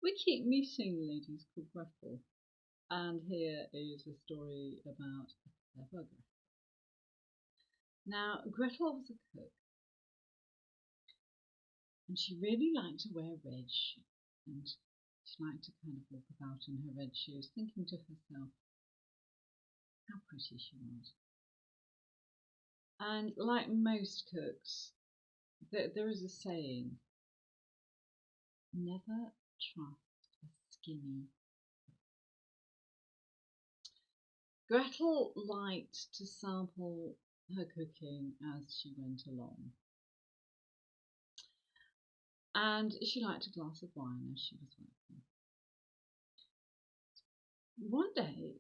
We keep meeting ladies called Gretel, and here is a story about a clever Gretel. Now, Gretel was a cook, and she really liked to wear red shoes, and she liked to kind of walk about in her red shoes, thinking to herself how pretty she was. And like most cooks, there is a saying, never trust a skinny. Gretel liked to sample her cooking as she went along. And she liked a glass of wine as she was working. One day,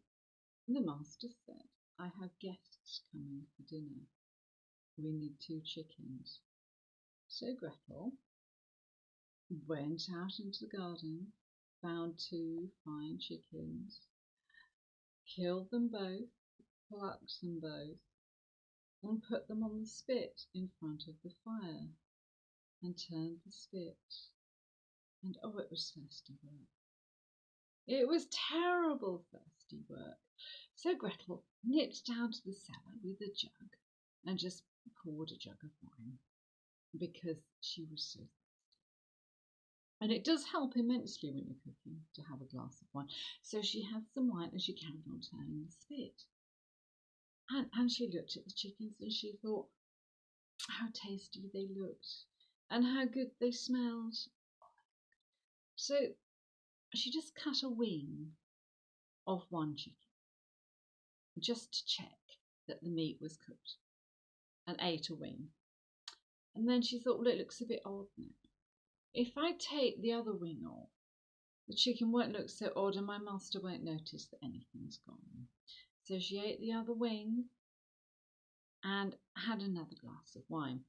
the master said, I have guests coming for dinner. We need 2 chickens. So Gretel went out into the garden, found 2 fine chickens, killed them both, plucked them both, and put them on the spit in front of the fire, and turned the spit. And oh, it was thirsty work. It was terrible thirsty work. So Gretel nipped down to the cellar with a jug and just poured a jug of wine because she was so thirsty. And it does help immensely when you're cooking to have a glass of wine. So she had some wine and she carried on turning the spit. And she looked at the chickens and she thought how tasty they looked and how good they smelled. So she just cut a wing of one chicken just to check that the meat was cooked and ate a wing. And then she thought, well, it looks a bit odd now. If I take the other wing off, the chicken won't look so odd and my master won't notice that anything's gone. So she ate the other wing and had another glass of wine.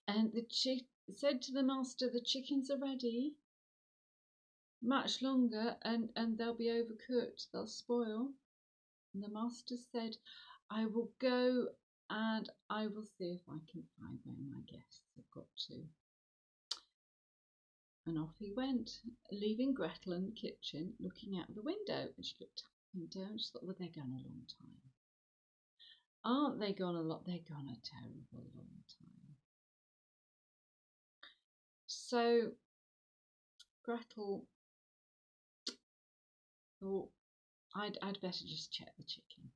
And she said to the master, the chickens are ready. Much longer and they'll be overcooked, they'll spoil. And the master said, I will go and I will see if I can find where my guests have got to. And off he went, leaving Gretel in the kitchen looking out the window. And she looked out the window and she thought, well, they're gone a long time. Aren't they gone a lot? They're gone a terrible long time. So Gretel thought, I'd better just check the chicken.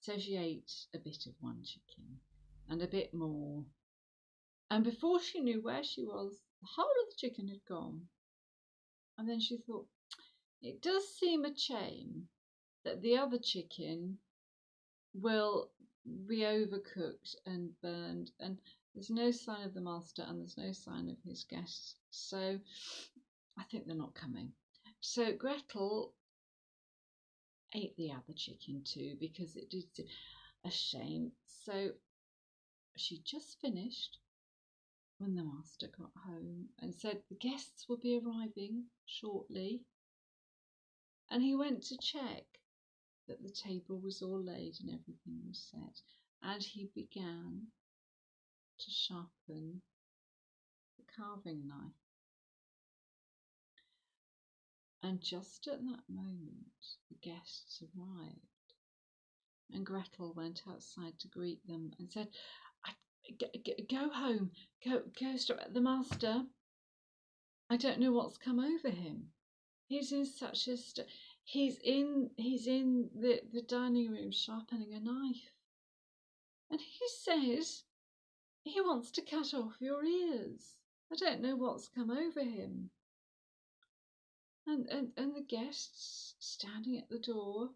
So she ate a bit of one chicken and a bit more. And before she knew where she was, the whole of the chicken had gone. And then she thought, it does seem a shame that the other chicken will be overcooked and burned. And there's no sign of the master and there's no sign of his guests. So I think they're not coming. So Gretel ate the other chicken too because it did seem a shame. So she just finished when the master got home and said the guests will be arriving shortly. And he went to check that the table was all laid and everything was set. And he began to sharpen the carving knife. And just at that moment, the guests arrived. And Gretel went outside to greet them and said, go home, go straight at the master. I don't know what's come over him. He's in such a he's in the dining room sharpening a knife. And he says he wants to cut off your ears. I don't know what's come over him. And the guests standing at the door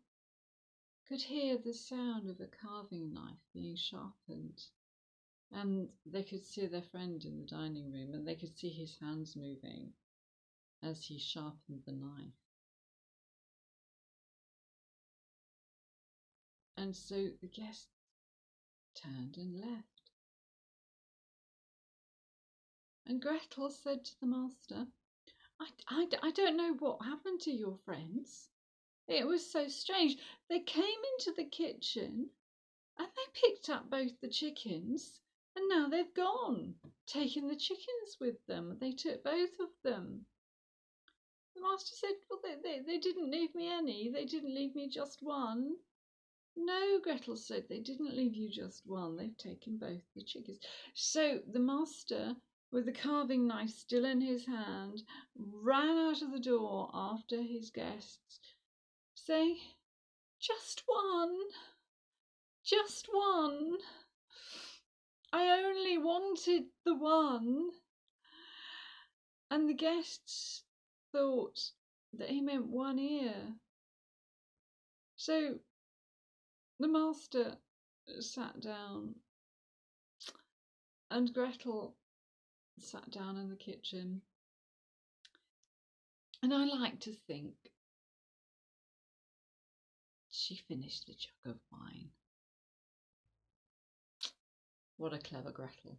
could hear the sound of a carving knife being sharpened. And they could see their friend in the dining room and they could see his hands moving as he sharpened the knife. And so the guests turned and left. And Gretel said to the master, I don't know what happened to your friends. It was so strange. They came into the kitchen and they picked up both the chickens and now they've gone. taken the chickens with them. They took both of them. The master said, well, they didn't leave me any. They didn't leave me just one. No, Gretel said, they didn't leave you just one. They've taken both the chickens. So the master, with the carving knife still in his hand, ran out of the door after his guests, saying, just one, just one. I only wanted the one. And the guests thought that he meant one ear. So the master sat down and Gretel sat down in the kitchen. And I like to think she finished the jug of wine. What a clever Gretel.